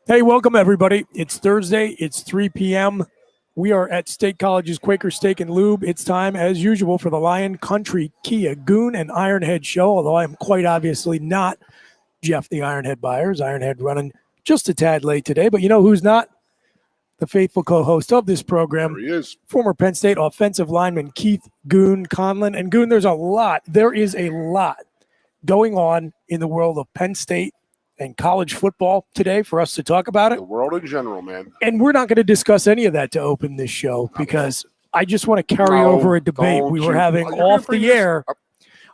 Hey, welcome everybody. It's Thursday. It's 3 p.m. We are at State College's Quaker Steak and Lube. It's time, as usual, for the Lion Country Kia Goon and Ironhead show, although I am quite obviously not Jeff the Ironhead Byers. Ironhead running just a tad late today, but you know who's not? The faithful co-host of this program. There he is. Former Penn State offensive lineman Keith Goon Conlon. And Goon, there is a lot going on in the world of Penn State and college football today for us to talk about it. The world in general, man. And we're not going to discuss any of that to open this show because I just want to carry over a debate we were having off the air.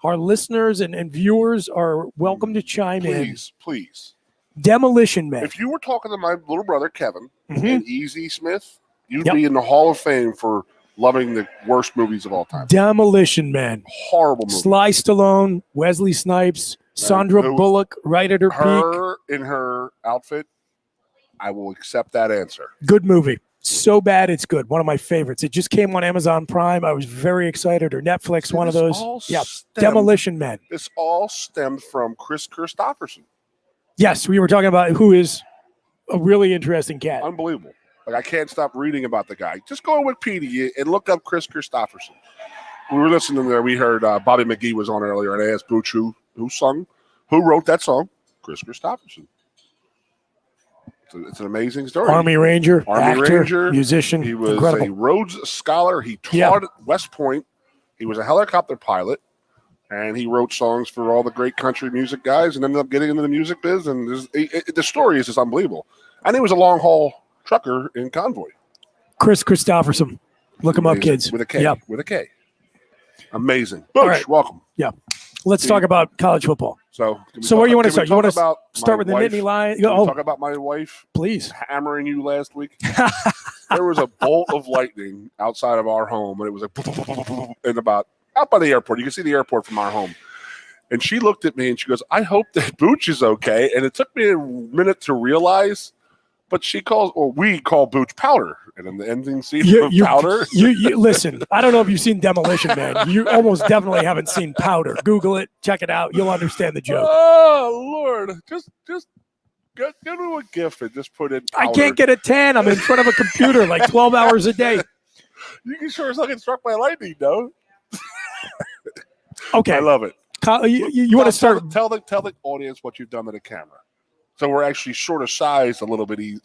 Our listeners and viewers are welcome to chime in. Please. Demolition Man. If you were talking to my little brother, Kevin, and Easy Smith, you'd be in the Hall of Fame for loving the worst movies of all time. Demolition Man. Horrible movie. Sly Stallone, Wesley Snipes, Sandra Bullock, right at her peak. Her in her outfit, I will accept that answer. Good movie. So bad it's good. One of my favorites. It just came on Amazon Prime. I was very excited. Or Netflix, See, one of those. Yeah, Demolition Man. This all stemmed from Chris Christopherson. Yes, we were talking about who is a really interesting cat. Unbelievable. Like, I can't stop reading about the guy. Just go on Wikipedia and look up Chris Christopherson. We were listening there. We heard Bobby McGee was on earlier, and I asked Booch who wrote that song. Chris Christopherson. It's an amazing story. Army Ranger, actor, musician, He was incredible. a Rhodes Scholar. He taught at West Point. He was a helicopter pilot, and he wrote songs for all the great country music guys and ended up getting into the music biz. And the story is just unbelievable. And he was a long-haul trucker in Convoy. Chris Christopherson. Look him up, kids. With a K. Yep. With a K. Amazing. Booch, right. welcome. Yeah. Let's talk about college football. So where you want to start? You want to start with the wife? Nittany Lion? Talk about my wife? Please. Hammering you last week. There was a bolt of lightning outside of our home, and it was like out by the airport. You can see the airport from our home. And she looked at me and she goes, "I hope that Booch is okay." And it took me a minute to realize, but we call Booch Powder. And in the ending scene of Powder. You listen, I don't know if you've seen Demolition Man. You almost definitely haven't seen Powder. Google it, check it out. You'll understand the joke. Oh, Lord. Just go to a GIF and just put in Powder. I can't get a tan. I'm in front of a computer like 12 hours a day. You can sure as hell get struck by lightning, though. Okay. I love it. You want to start? Tell the audience what you've done to the camera. So we're actually sort of sized a little better.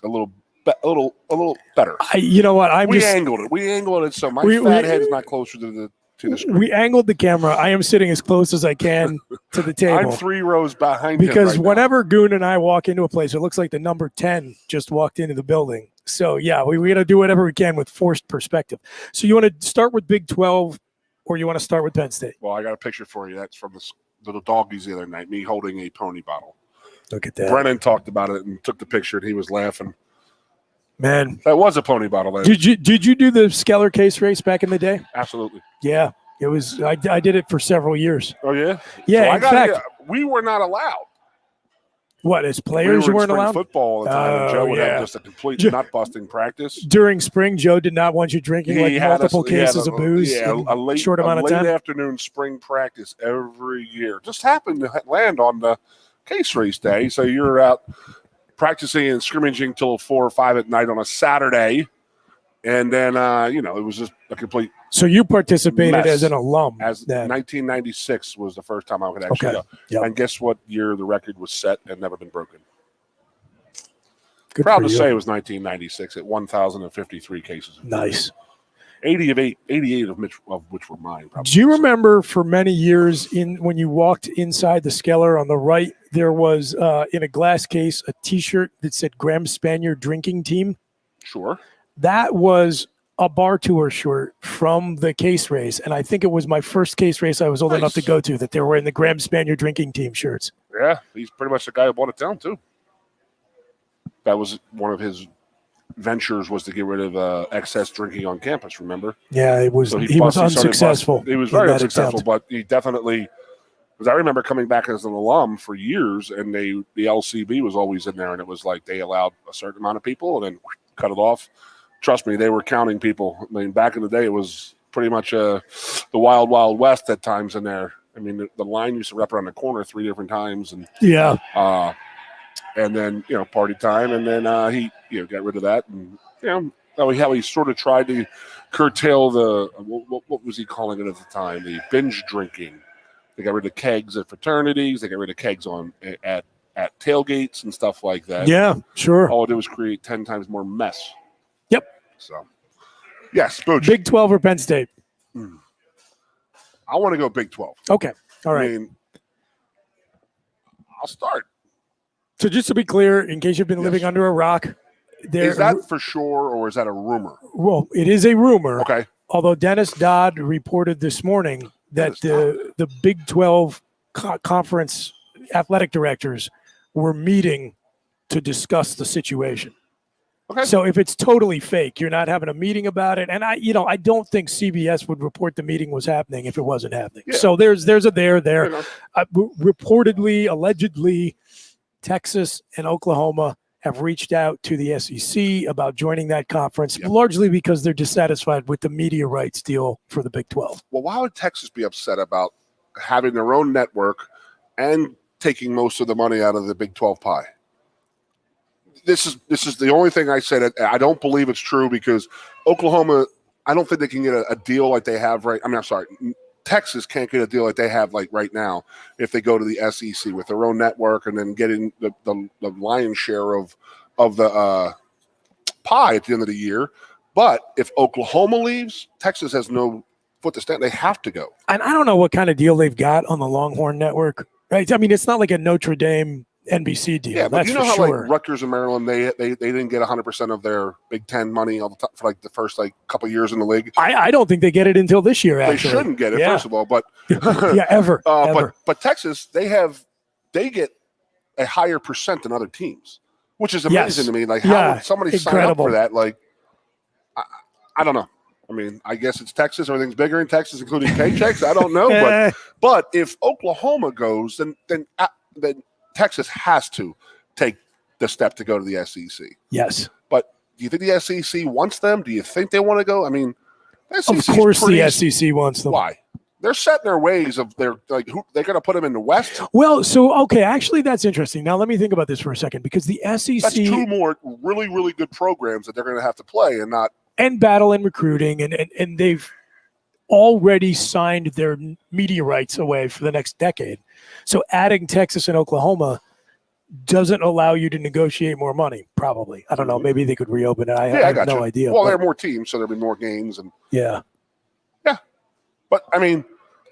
You know what? We angled it so my fat head is not closer to the screen. We angled the camera. I am sitting as close as I can to the table. I'm 3 rows behind because him whenever Goon and I walk into a place, it looks like the number 10 just walked into the building. So yeah, we got to do whatever we can with forced perspective. So you want to start with Big 12, or you want to start with Penn State? Well, I got a picture for you. That's from the little doggies the other night. Me holding a pony bottle. Look at that. Brennan talked about it and took the picture, and he was laughing. Man, that was a pony bottle. Did you do the Skeller case race back in the day? Absolutely. Yeah, it was. I did it for several years. Oh yeah. Yeah. So in fact, we were not allowed. What, as players you weren't allowed? Football all the time. And Joe would have just a complete nut busting practice. During spring, Joe did not want you drinking multiple cases of booze. Yeah, a short amount of time. Late afternoon spring practice every year. Just happened to land on the case race day, so you're out practicing and scrimmaging till 4 or 5 at night on a Saturday, and then it was just a complete. So you participated mess. as an alum. As 1996 was the first time I could actually go. Yep. And guess what year the record was set and never been broken? Good Proud to say it was 1996 at 1,053 cases. Nice. 88 of which were mine. Probably. Do you remember for many years when you walked inside the Skeller on the right, there was in a glass case a T-shirt that said Graham Spaniard Drinking Team? Sure. That was a bar tour shirt from the case race, and I think it was my first case race I was old enough to go to that they were wearing the Graham Spaniard Drinking Team shirts. Yeah, he's pretty much the guy who bought it down too. That was one of his ventures, was to get rid of excess drinking on campus. Remember? Yeah, it was. So he was unsuccessful. He was very unsuccessful, but he definitely. Because I remember coming back as an alum for years, and the LCB was always in there, and it was like they allowed a certain amount of people, and then cut it off. Trust me, they were counting people. I mean, back in the day, it was pretty much the wild, wild west at times in there. I mean, the line used to wrap around the corner 3 different times, and and then party time, and then he got rid of that, and how he sort of tried to curtail the what was he calling it at the time, the binge drinking. They got rid of kegs at fraternities. They got rid of kegs at tailgates and stuff like that. Yeah, sure. All it did was create 10 times more mess. Yep. So, yes, Booch. Big 12 or Penn State? I want to go Big 12. Okay. All right. I mean, I'll start. So just to be clear, in case you've been living under a rock, is that for sure or is that a rumor? Well, it is a rumor. Okay. Although Dennis Dodd reported this morning that the Big 12 conference athletic directors were meeting to discuss the situation. Okay. So if it's totally fake, you're not having a meeting about it. And I don't think CBS would report the meeting was happening if it wasn't happening. Yeah. So there's a there. Reportedly, allegedly, Texas and Oklahoma have reached out to the SEC about joining that conference, largely because they're dissatisfied with the media rights deal for the Big 12. Well, why would Texas be upset about having their own network and taking most of the money out of the Big 12 pie? This is the only thing I said. I don't believe it's true because Oklahoma, I don't think they can get a deal like they have right. I mean, I'm sorry. Texas can't get a deal like they have like right now if they go to the SEC with their own network and then getting the lion's share of the pie at the end of the year. But if Oklahoma leaves, Texas has no foot to stand. They have to go. And I don't know what kind of deal they've got on the Longhorn Network, right? I mean, it's not like a Notre Dame NBC deal. Yeah, but that's you know for how sure. like Rutgers and Maryland, they didn't get 100% of their Big Ten money all the time for like the first couple years in the league. I don't think they get it until this year. Actually, they shouldn't get it first of all, but ever. But Texas, they get a higher percent than other teams, which is amazing to me. Like how would somebody sign up for that? Like I don't know. I mean, I guess it's Texas. Everything's bigger in Texas, including paychecks. I don't know, but if Oklahoma goes, then Texas has to take the step to go to the SEC. Yes. But do you think the SEC wants them? Do you think they want to go? I mean, of course the SEC wants them. Why? They're set in their ways of they're going to put them in the West. Well, so, okay, actually that's interesting. Now let me think about this for a second because the SEC. That's two more really, really good programs that they're going to have to play and not. And battle and recruiting and they've already signed their media rights away for the next decade. So adding Texas and Oklahoma doesn't allow you to negotiate more money, probably. I don't know. Maybe they could reopen it. I have no idea. Well, there are more teams, so there'll be more games. And yeah. But, I mean,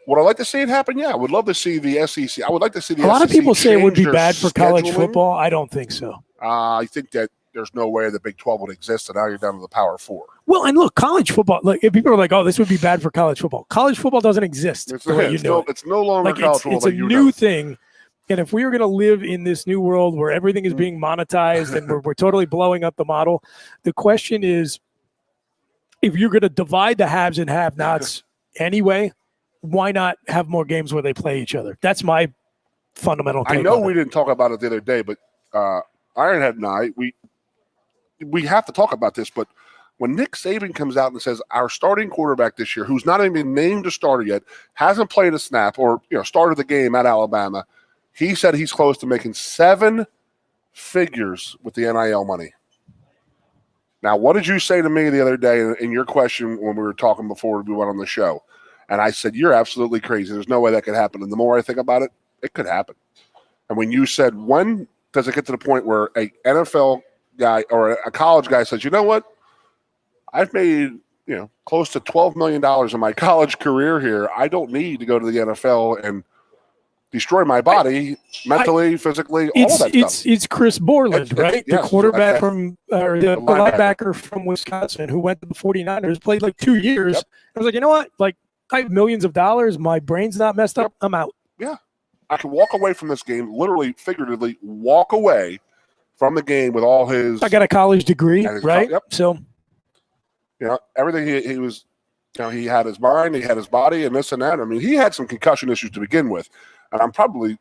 would I like to see it happen? Yeah, I would love to see the SEC. I would like to see the SEC. A lot of people say it would be bad for college scheduling. football. I don't think so. I think that there's no way the Big 12 would exist, and now you're down to the Power 4. Well, and look, college football, like if people are like, oh, this would be bad for college football. College football doesn't exist. It's no longer college football. It's a new thing. And if we are going to live in this new world where everything is being monetized and we're totally blowing up the model, the question is, if you're going to divide the haves and have-nots anyway, why not have more games where they play each other? That's my fundamental take. I know we didn't talk about it the other day, but Ironhead and I, we have to talk about this, but when Nick Saban comes out and says our starting quarterback this year, who's not even named a starter yet, hasn't played a snap or started the game at Alabama, he said he's close to making 7 figures with the NIL money. Now, what did you say to me the other day in your question when we were talking before we went on the show? And I said, you're absolutely crazy. There's no way that could happen. And the more I think about it, it could happen. And when you said, when does it get to the point where a NFL guy or a college guy says, you know what? I've made, close to $12 million in my college career here. I don't need to go to the NFL and destroy my body mentally, physically, all of that stuff. It's Chris Borland, right? The quarterback the linebacker from Wisconsin who went to the 49ers, played like 2 years. I was like, you know what? Like, I have millions of dollars. My brain's not messed up. I'm out. Yeah. I can walk away from this game, literally, figuratively, walk away from the game with all his. I got a college degree, right? So, everything he was, he had his mind, he had his body, and this and that. I mean, he had some concussion issues to begin with, and I'm probably,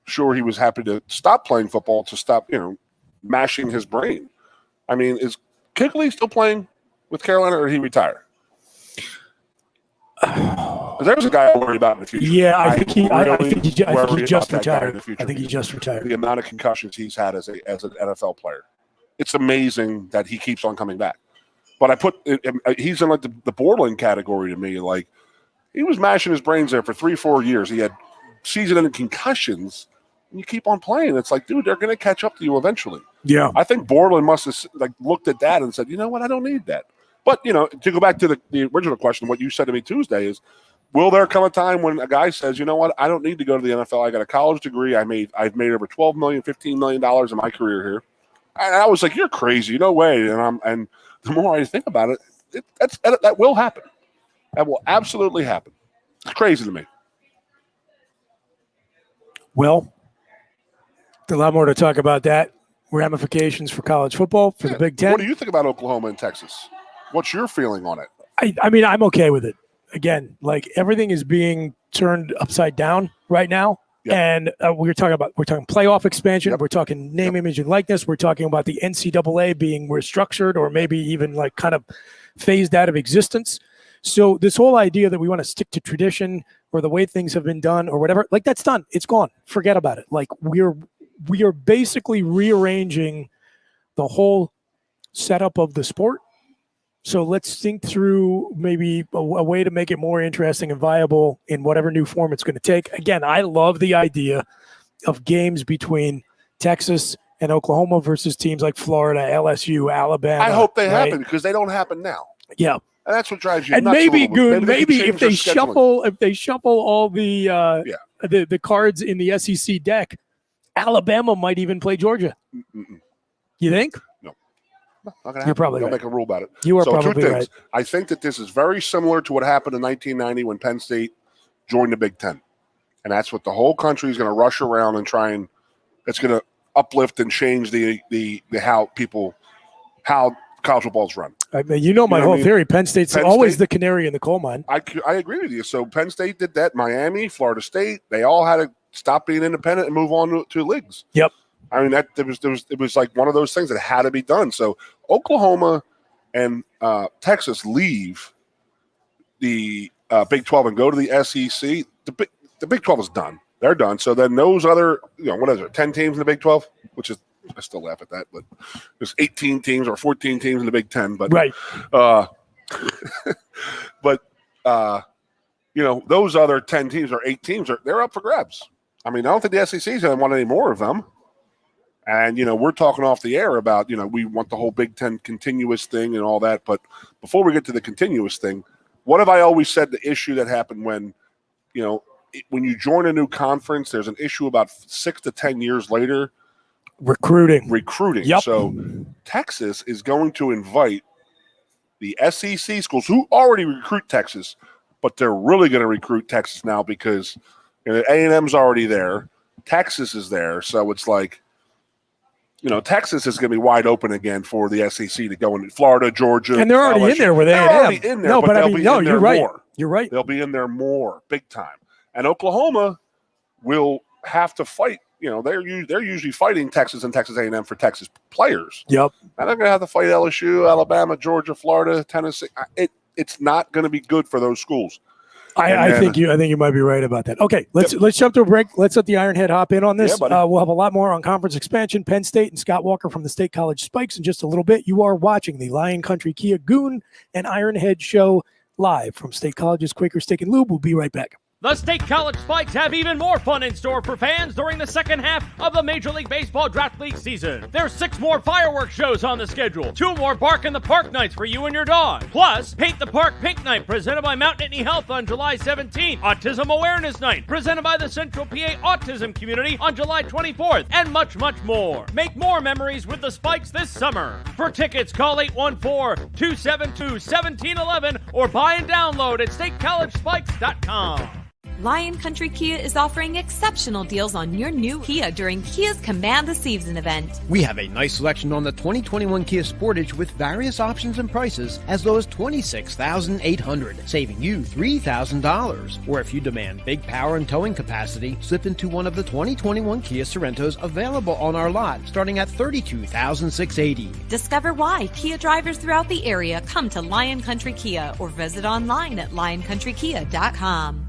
sure he was happy to stop playing football to stop, mashing his brain. I mean, is Kuechly still playing with Carolina, or did he retire? Because there's a guy I worry about in the future. Yeah, I think he worry just about that guy in retired. the future I think he just retired. The amount of concussions he's had as an NFL player, it's amazing that he keeps on coming back. But he's in like the borderline category to me. Like, he was mashing his brains there for 3-4 years. He had season-ending concussions, and you keep on playing. It's like, dude, they're going to catch up to you eventually. Yeah, I think Borland must have looked at that and said, you know what, I don't need that. But to go back to the original question, what you said to me Tuesday is, will there come a time when a guy says, you know what, I don't need to go to the NFL. I got a college degree. I've made over $12 million, $15 million in my career here. And I was like, you're crazy. No way. And the more I think about it, that will happen. That will absolutely happen. It's crazy to me. Well, a lot more to talk about that. Ramifications for college football, for the Big Ten. What do you think about Oklahoma and Texas? What's your feeling on it? I mean, I'm okay with it. Again, like, everything is being turned upside down right now. Yep. And we're talking playoff expansion. Yep. We're talking name, image, and likeness. We're talking about the NCAA being restructured or maybe even like kind of phased out of existence. So this whole idea that we want to stick to tradition or the way things have been done or whatever, like, that's done. It's gone. Forget about it. Like, we are basically rearranging the whole setup of the sport. So let's think through maybe a way to make it more interesting and viable in whatever new form it's going to take. Again, I love the idea of games between Texas and Oklahoma versus teams like Florida, LSU, Alabama. I hope they happen, because they don't happen now. Yeah. And that's what drives you nuts. And maybe, Goon, maybe if they shuffle all the cards in the SEC deck, Alabama might even play Georgia. Mm-mm. You think? No. Not gonna happen. You're probably They'll right. make a rule about it. You are probably two things. right. I think that this is very similar to what happened in 1990 when Penn State joined the Big Ten. And that's what the whole country is going to rush around and try and it's going to uplift and change the how college football is run. I mean, my whole theory. Penn State's always the canary in the coal mine. I agree with you. So Penn State did that. Miami, Florida State, they all had to stop being independent and move on to leagues. Yep. I mean, it was like one of those things that had to be done. So Oklahoma and Texas leave the Big 12 and go to the SEC. The Big 12 is done. They're done. So then those other, what is it, 10 teams in the Big 12, which is, I still laugh at that, but there's 18 teams or 14 teams in the Big 10. But right. Those other 10 teams or 8 teams they're up for grabs. I mean, I don't think the SEC is going to want any more of them. And, we're talking off the air about, we want the whole Big Ten continuous thing and all that. But before we get to the continuous thing, what have I always said the issue that happened when you join a new conference, there's an issue about 6 to 10 years later. Recruiting. Yep. So Texas is going to invite the SEC schools who already recruit Texas, but they're really going to recruit Texas now because A&M's already there. Texas is there. So it's like, Texas is going to be wide open again for the SEC to go into Florida, Georgia. And they're already LSU. in there with A&M. They're already in there, no, but you're right. More. You're right. They'll be in there more, big time. And Oklahoma will have to fight. They're usually fighting Texas and Texas A&M for Texas players. Yep. And they're going to have to fight LSU, Alabama, Georgia, Florida, Tennessee. It's not going to be good for those schools. I think you might be right about that. Okay, let's jump to a break. Let's let the Ironhead hop in on this. Yeah, we'll have a lot more on conference expansion, Penn State, and Scott Walker from the State College Spikes in just a little bit. You are watching the Lion Country Kia Goon and Ironhead show live from State College's Quaker Steak and Lube. We'll be right back. The State College Spikes have even more fun in store for fans during the second half of the Major League Baseball Draft League season. There's 6 more fireworks shows on the schedule, 2 more Bark in the Park nights for you and your dog. Plus, Paint the Park Pink Night presented by Mount Nittany Health on July 17th, Autism Awareness Night presented by the Central PA Autism Community on July 24th, and much, much more. Make more memories with the Spikes this summer. For tickets, call 814-272-1711 or buy and download at statecollegespikes.com. Lion Country Kia is offering exceptional deals on your new Kia during Kia's Command the Season event. We have a nice selection on the 2021 Kia Sportage with various options and prices as low as $26,800, saving you $3,000. Or if you demand big power and towing capacity, slip into one of the 2021 Kia Sorrentos available on our lot, starting at $32,680. Discover why Kia drivers throughout the area come to Lion Country Kia or visit online at lioncountrykia.com.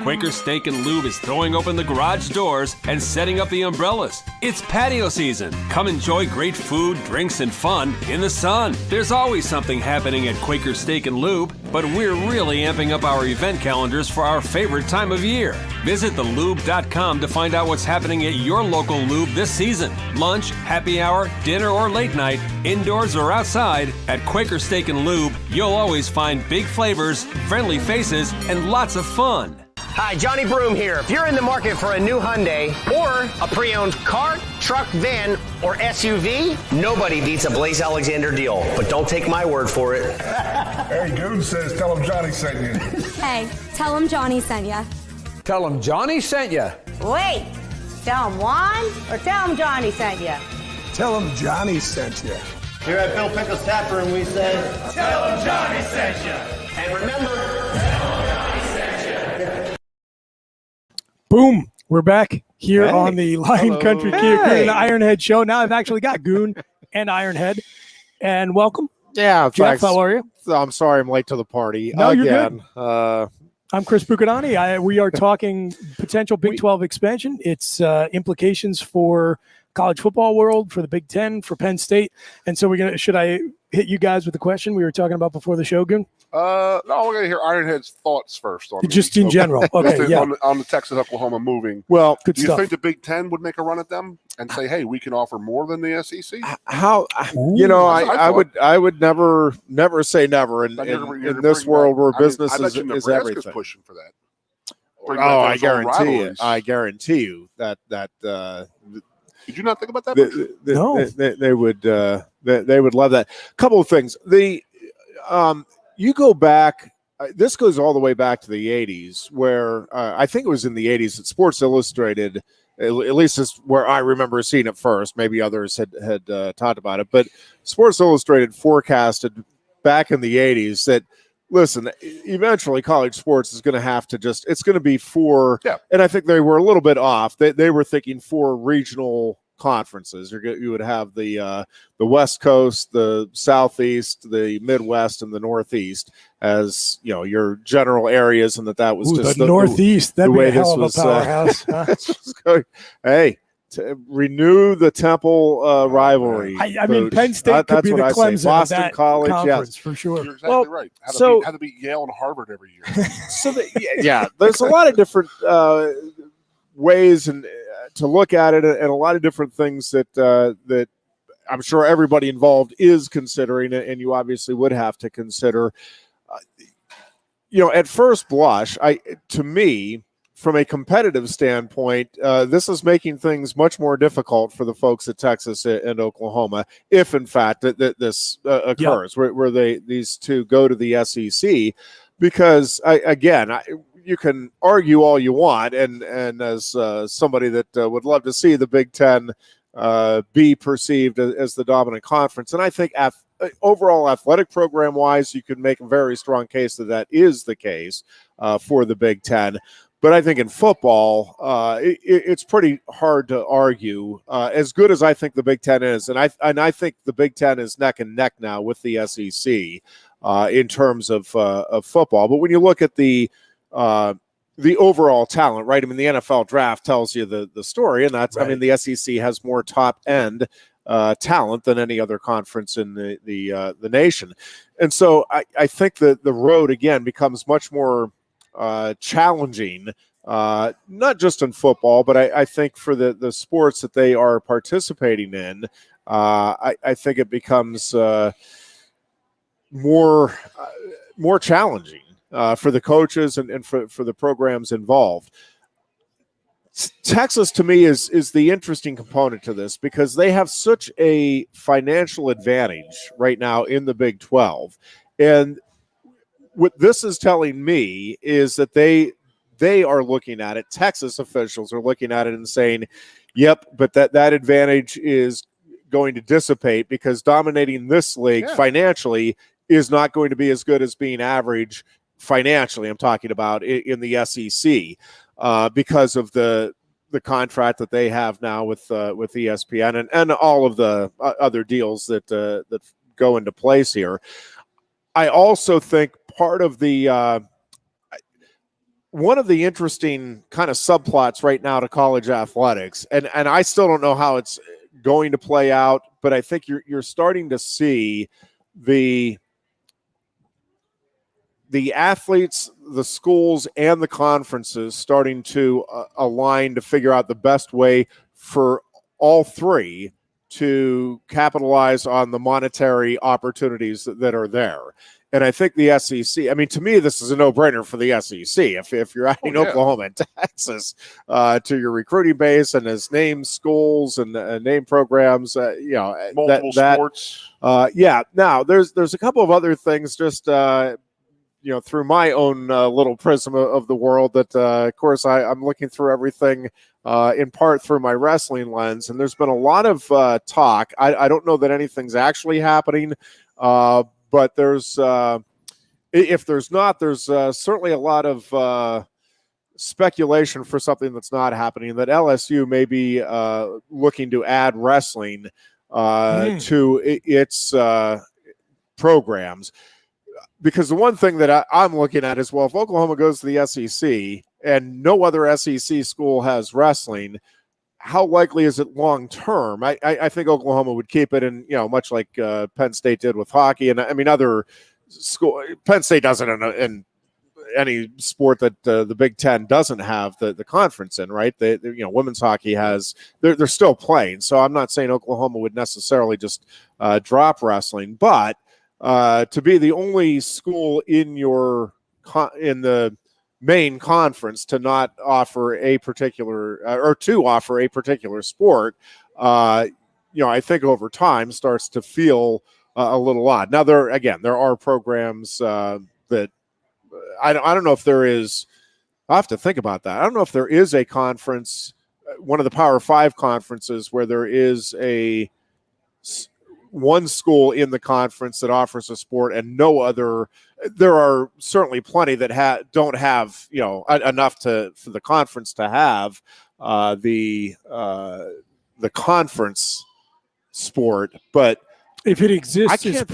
Quaker Steak and Lube is throwing open the garage doors and setting up the umbrellas. It's patio season. Come enjoy great food, drinks, and fun in the sun. There's always something happening at Quaker Steak and Lube, but we're really amping up our event calendars for our favorite time of year. Visit thelube.com to find out what's happening at your local lube this season. Lunch, happy hour, dinner, or late night, indoors or outside, at Quaker Steak and Lube, you'll always find big flavors, friendly faces, and lots of fun. Hi, Johnny Broom here. If you're in the market for a new Hyundai or a pre-owned car, truck, van, or SUV, nobody beats a Blaze Alexander deal. But don't take my word for it. Hey, Goon says tell him Johnny sent you. Hey, tell him Johnny sent ya. Tell him Johnny sent you. Wait, tell him Juan or tell him Johnny sent you? Tell him Johnny sent you. Here at Bill Pickles Tap Room, we say, Tell him Johnny sent you. and remember, Boom. We're back here Hey. on the Lion Hello. Country Kia Goon Ironhead show. Now I've actually got Goon and Ironhead. And welcome. Yeah, Jeff, thanks. how are you? I'm sorry I'm late to the party. No, you're again. I'm Chris Bucadani. We are talking potential Big 12 expansion, its implications for college football world, for the Big Ten, for Penn State. And so should I hit you guys with the question we were talking about before the show, Goon? No, we're going to hear Ironhead's thoughts first. On Just in general. Okay, yeah. On the Texas-Oklahoma moving. Well, Good do you stuff. think the Big Ten would make a run at them and say, hey, we can offer more than the SEC? how Ooh. I would never say never in this world where business is everything. Pushing for that. Oh, I guarantee you that Did you not think about that? No. they would love that. Couple of things. You go back. This goes all the way back to the 80s, where I think it was in the 80s that Sports Illustrated, at least is where I remember seeing it first. Maybe others had talked about it, but Sports Illustrated forecasted back in the 80s that, listen, eventually college sports is going to have to it's going to be four, and I think they were a little bit off. They were thinking 4 regional conferences. You would have the West Coast, the Southeast, the Midwest, and the Northeast as your general areas, and that was just the Northeast. That'd be a hell of a powerhouse. Hey, to renew the Temple rivalry. I mean, Penn State could be the Clemson Boston of that College, conference for sure. You're exactly right. How to beat Yale and Harvard every year. There's a lot of different ways and to look at it, and a lot of different things that I'm sure everybody involved is considering, and you obviously would have to consider. At first blush, to me, from a competitive standpoint, this is making things much more difficult for the folks at Texas and Oklahoma, if in fact that this occurs, where these two go to the SEC, because you can argue all you want, and as somebody that would love to see the Big Ten be perceived as the dominant conference, and I think overall athletic program wise, you could make a very strong case that is the case for the Big Ten. But I think in football, it's pretty hard to argue. As good as I think the Big Ten is, and I think the Big Ten is neck and neck now with the SEC in terms of football. But when you look at the overall talent, right? I mean, the NFL draft tells you the story, and that's right. I mean, the SEC has more top end talent than any other conference in the nation, and so I think that the road again becomes much more challenging, not just in football, but I think for the sports that they are participating in, I think it becomes more challenging for the coaches and for the programs involved. Texas, to me, is the interesting component to this because they have such a financial advantage right now in the Big 12. And what this is telling me is that they they are looking at it. Texas officials are looking at it and saying, yep, but that advantage is going to dissipate because dominating this league financially is not going to be as good as being average financially. I'm talking about in the SEC because of the contract that they have now with ESPN and all of the other deals that go into place here. I also think part of the one of the interesting kind of subplots right now to college athletics, and I still don't know how it's going to play out, but I think you're starting to see the athletes, the schools, and the conferences starting to align to figure out the best way for all three to capitalize on the monetary opportunities that are there. And I think the SEC, I mean, to me, this is a no-brainer for the SEC. If you're adding Oklahoma and Texas to your recruiting base and as name schools and name programs, multiple sports. Now, there's a couple of other things just through my own little prism of the world that, of course, I'm looking through everything in part through my wrestling lens. And there's been a lot of talk. I don't know that anything's actually happening, but there's if there's not, there's certainly a lot of speculation for something that's not happening, that LSU may be looking to add wrestling to its programs. Because the one thing that I'm looking at is, well, if Oklahoma goes to the SEC and no other SEC school has wrestling, how likely is it long term? I think Oklahoma would keep it, and much like Penn State did with hockey, and I mean other school. Penn State doesn't in any sport that the Big Ten doesn't have the conference in, right? Women's hockey has. They're still playing, so I'm not saying Oklahoma would necessarily just drop wrestling, but to be the only school in the main conference to not offer a particular or to offer a particular sport, I think over time starts to feel a little odd. Now there are programs that I don't know if there is. I have to think about that. I don't know if there is a conference, one of the Power 5 conferences, where there is one school in the conference that offers a sport and no other. There are certainly plenty that don't have enough for the conference to have the conference sport. But if it exists, it's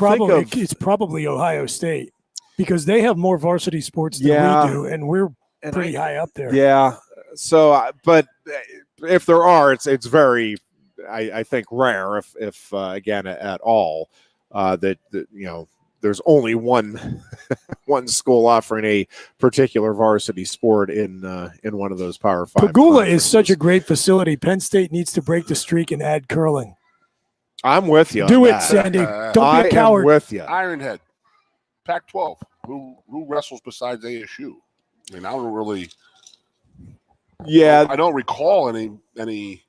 probably Ohio State, because they have more varsity sports than we do, and we're pretty high up there. Yeah. So, but if there are, it's very, I think, rare, if again at all, that there's only one school offering a particular varsity sport in one of those Power 5. Pagula is such a great facility. Penn State needs to break the streak and add curling. I'm with you. Do it, Sandy. Don't be a coward. I'm with you. Ironhead, Pac-12. Who wrestles besides ASU? I mean, I don't really. Yeah, I don't recall any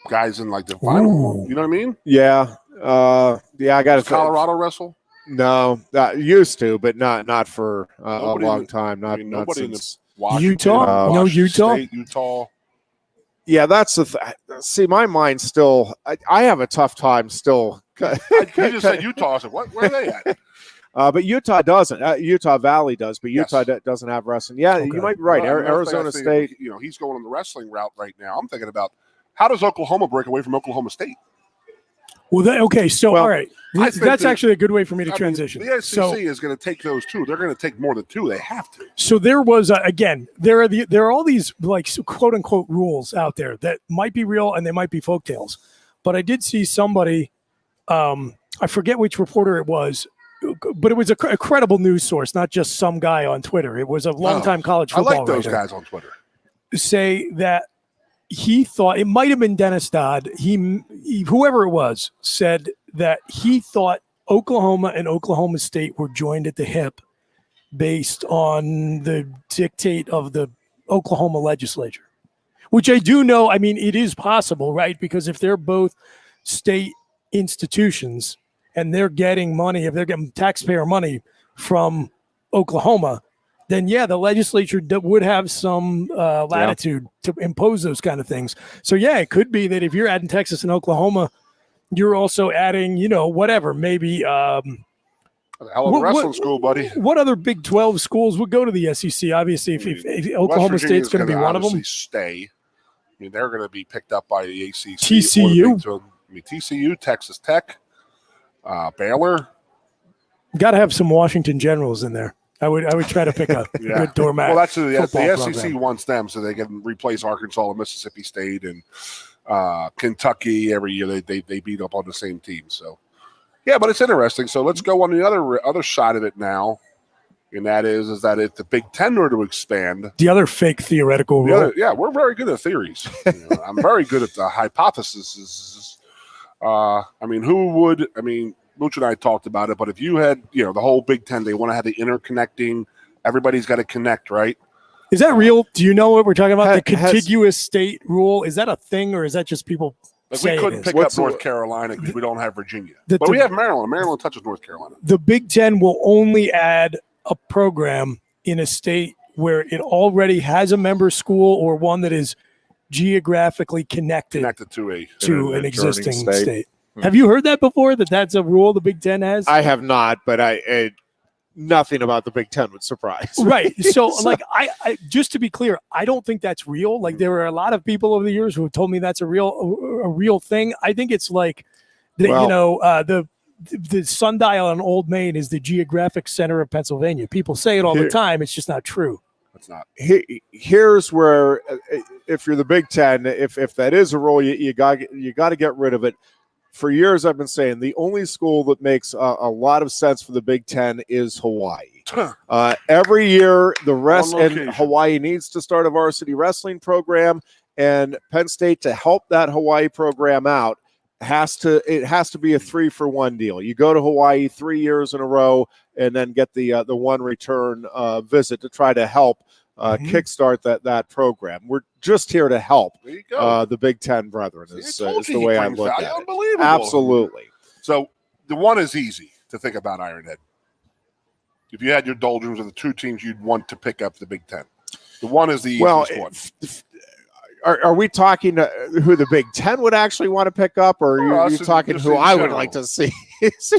guys in like the final. You know what I mean? Yeah. I got to. Colorado wrestle? No, used to, but not for a long time. Not since Utah. No Utah. State, Utah. Yeah, that's the see. My mind still. I have a tough time still. You just said Utah. I said, what? Where are they at? But Utah doesn't. Utah Valley does, but Utah doesn't have wrestling. Yeah, okay. You might be right. Arizona State. He's going on the wrestling route right now. I'm thinking about how does Oklahoma break away from Oklahoma State? Well, all right. That's actually a good way for me to transition. The SEC is going to take those two. They're going to take more than two. They have to. So there was there are all these like quote unquote rules out there that might be real and they might be folktales. But I did see somebody, I forget which reporter it was, but it was a credible news source, not just some guy on Twitter. It was a longtime college football I like those writer, guys on Twitter. Say that he thought it might have been Dennis Dodd. He whoever it was said that he thought Oklahoma and Oklahoma State were joined at the hip based on the dictate of the Oklahoma legislature, which I do know. I mean, it is possible, right? Because if they're both state institutions and they're getting money, if they're getting taxpayer money from Oklahoma, then yeah, the legislature would have some latitude to impose those kind of things. So yeah, it could be that if you're adding Texas and Oklahoma, you're also adding, whatever, maybe hell of a wrestling school, buddy. What other Big 12 schools would go to the SEC? Obviously, if Oklahoma State's going to be one of them. Stay. I mean, they're going to be picked up by the ACC. TCU. TCU, Texas Tech, Baylor. Got to have some Washington Generals in there. I would try to pick a good doormat. Well, that's the SEC program. wants them so they can replace Arkansas and Mississippi State and Kentucky every year. They beat up on the same team. So, yeah, but it's interesting. So let's go on the other side of it now, and that is that if the Big Ten were to expand, the other fake theoretical rule. We're very good at theories. I'm very good at the hypotheses. Mooch and I talked about it, but if you had, the whole Big Ten, they want to have the interconnecting, everybody's got to connect, right? Is that real? Do you know what we're talking about? The contiguous state rule? Is that a thing, or is that just people saying we couldn't pick up North Carolina because we don't have Virginia. But we have Maryland. Maryland touches North Carolina. The Big Ten will only add a program in a state where it already has a member school or one that is geographically connected to an existing state. Have you heard that before? That's a rule the Big Ten has? I have not, but nothing about the Big Ten would surprise me. Right. So, I just to be clear, I don't think that's real. Like, there are a lot of people over the years who have told me that's a real thing. I think it's like, the sundial on Old Main is the geographic center of Pennsylvania. People say it all the time. It's just not true. It's not. Here's where, if you're the Big Ten, if that is a rule, you got to get rid of it. For years, I've been saying the only school that makes a lot of sense for the Big Ten is Hawaii. Every year, Hawaii needs to start a varsity wrestling program, and Penn State, to help that Hawaii program out, it has to be a 3-for-1 deal. You go to Hawaii 3 years in a row, and then get the one return visit to try to help kickstart that program. We're just here to help the Big Ten brethren is the way I look at it. Unbelievable. Absolutely. So the one is easy to think about, Ironhead. If you had your doldrums of the two teams you'd want to pick up the Big Ten, the one is the easiest one. Are we talking who the Big Ten would actually want to pick up, or are you talking who I would like to see?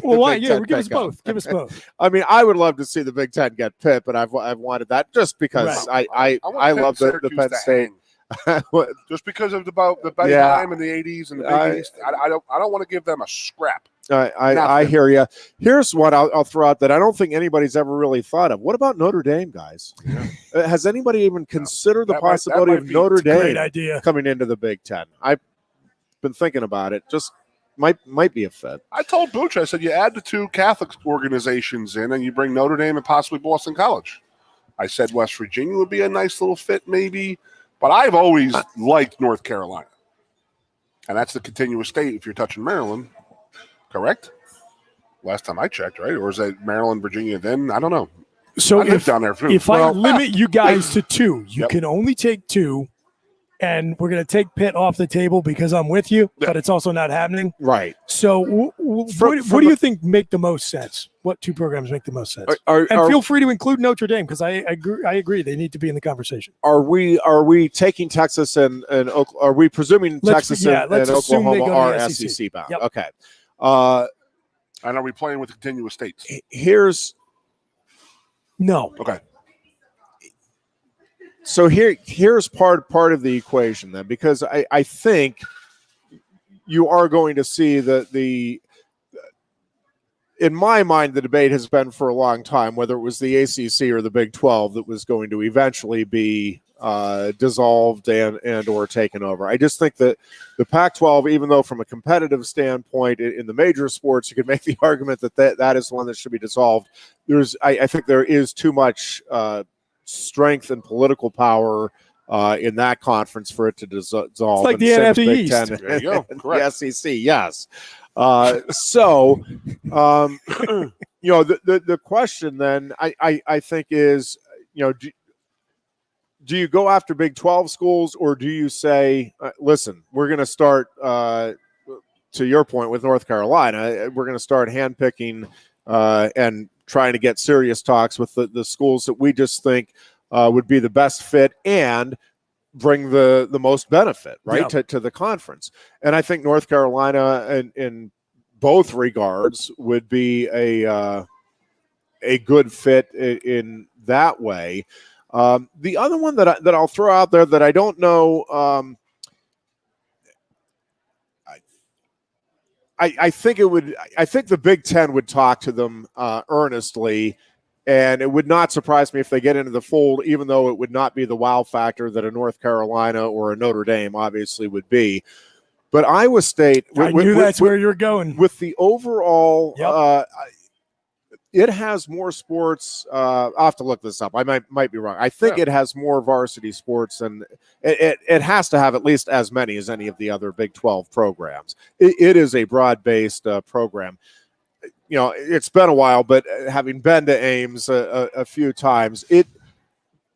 Well, why? Yeah, give us both. Give us both. I mean, I would love to see the Big Ten get Pitt, but I've wanted that just because I love the Penn State. Just because of the bad time in the 80s and the Big East, I don't want to give them a scrap. I hear you. Here's what I'll throw out that I don't think anybody's ever really thought of. What about Notre Dame, guys? Yeah. Has anybody even considered the possibility of Notre Dame coming into the Big Ten? I've been thinking about it. Just might be a fit. I told Booch, I said, you add the two Catholic organizations in and you bring Notre Dame and possibly Boston College. I said West Virginia would be a nice little fit maybe, but I've always liked North Carolina. And that's the continuous state if you're touching Maryland. Correct? Last time I checked, right? Or is that Maryland, Virginia then? I don't know. So I lived down there too. If I limit you guys to two, you can only take two, and we're going to take Pitt off the table because I'm with you, but it's also not happening. Right. So what do you think make the most sense? What two programs make the most sense? And feel free to include Notre Dame because I agree they need to be in the conversation. Are we taking Texas and are we presuming Texas and Oklahoma are SEC bound? Yep. Okay. And are we playing with continuous states? No. Okay. So here's part of the equation then, because I think you are going to see the in my mind, the debate has been for a long time whether it was the ACC or the Big 12 that was going to eventually be dissolved and or taken over. I just think that the Pac-12, even though from a competitive standpoint in the major sports, you could make the argument that is one that should be dissolved. I think there is too much strength and political power in that conference for it to dissolve. It's like the NFC East. There you go. Correct. The SEC, yes. The question then I think is, do you go after Big 12 schools, or do you say, listen, we're going to start, to your point with North Carolina, we're going to start handpicking and trying to get serious talks with the schools that we just think would be the best fit and bring the most benefit, right, to the conference. And I think North Carolina, in both regards, would be a good fit in that way. The other one that I'll throw out there that I don't know. I think it would. I think the Big Ten would talk to them earnestly, and it would not surprise me if they get into the fold, even though it would not be the wow factor that a North Carolina or a Notre Dame obviously would be. But Iowa State, I knew that's where you're going. With the overall, it has more sports. I'll have to look this up. I might be wrong. I think it has more varsity sports, and it has to have at least as many as any of the other Big 12 programs. It is a broad-based program. You know, it's been a while, but having been to Ames a few times,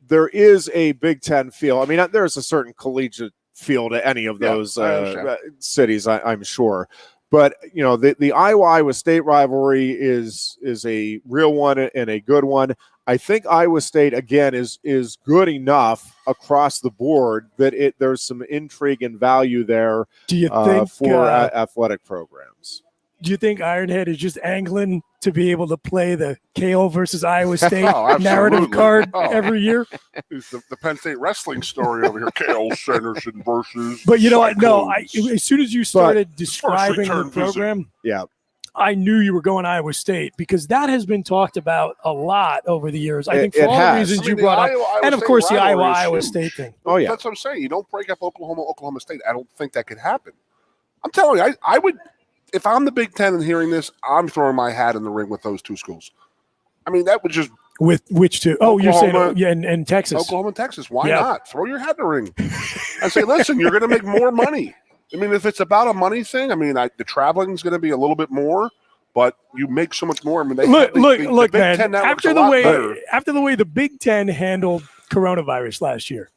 there is a Big Ten feel. I mean, there's a certain collegiate feel to any of those cities, I'm sure. But, you know, the Iowa State rivalry is a real one and a good one. I think Iowa State, again, is good enough across the board that there's some intrigue and value there. Do you think for athletic programs? Do you think Ironhead is just angling to be able to play the Kale versus Iowa State narrative card every year? It's the Penn State wrestling story over here. Kale Sanderson versus. But you know what? No, as soon as you started describing the program, I knew you were going Iowa State because that has been talked about a lot over the years. I think for all the reasons you brought up, and of course the Iowa State thing. Oh yeah, that's what I'm saying. You don't break up Oklahoma State. I don't think that could happen. I'm telling you, I would. If I'm the Big Ten and hearing this, I'm throwing my hat in the ring with those two schools. I mean, that would just with which two? Oh, Oklahoma, you're saying and Texas, Oklahoma and Texas. Why not throw your hat in the ring and say, listen, you're going to make more money. I mean, if it's about a money thing, I mean, the traveling is going to be a little bit more, but you make so much more. I mean, look, man. After the way the Big Ten handled coronavirus last year,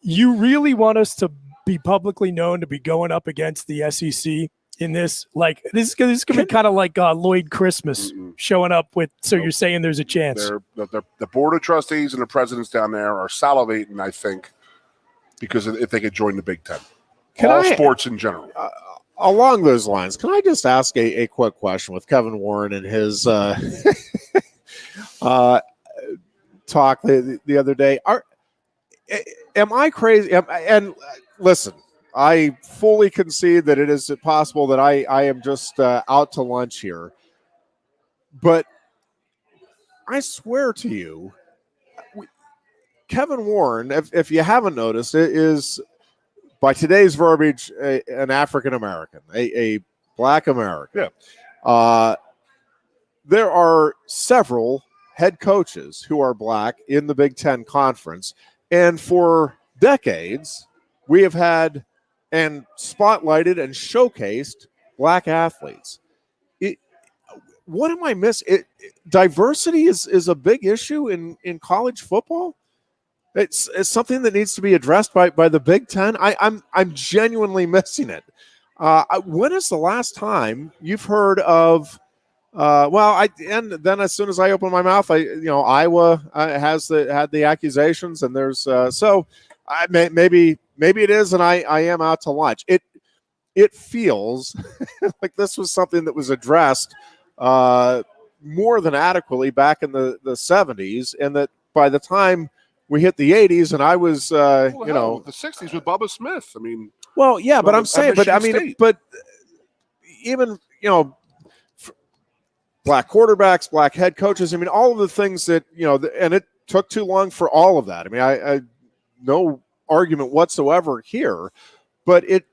you really want us to be publicly known to be going up against the SEC in this? Like this is going to be kind of like Lloyd Christmas showing up with. So you're saying there's a chance? The board of trustees and the presidents down there are salivating, I think, because if they could join the Big Ten. Sports in general. Along those lines, can I just ask a quick question with Kevin Warren and his talk the other day? Am I crazy? And listen, I fully concede that it is possible that I am just out to lunch here. But I swear to you, Kevin Warren, if you haven't noticed, is – by today's verbiage, an African American, a Black American. Yeah. There are several head coaches who are Black in the Big Ten Conference, and for decades, we have had and spotlighted and showcased Black athletes. What am I missing? Diversity is a big issue in college football. It's something that needs to be addressed by the Big Ten. I'm genuinely missing it. When is the last time you've heard of? And then as soon as I open my mouth, Iowa had the accusations, and there's maybe it is, and I am out to lunch. It feels like this was something that was addressed more than adequately back in the 70s, and that by the time we hit the 80s, and I was, the 60s with Bubba Smith. I mean, well, yeah, but I'm saying, but even Black quarterbacks, Black head coaches. I mean, all of the things that and it took too long for all of that. I mean, I no argument whatsoever here, but it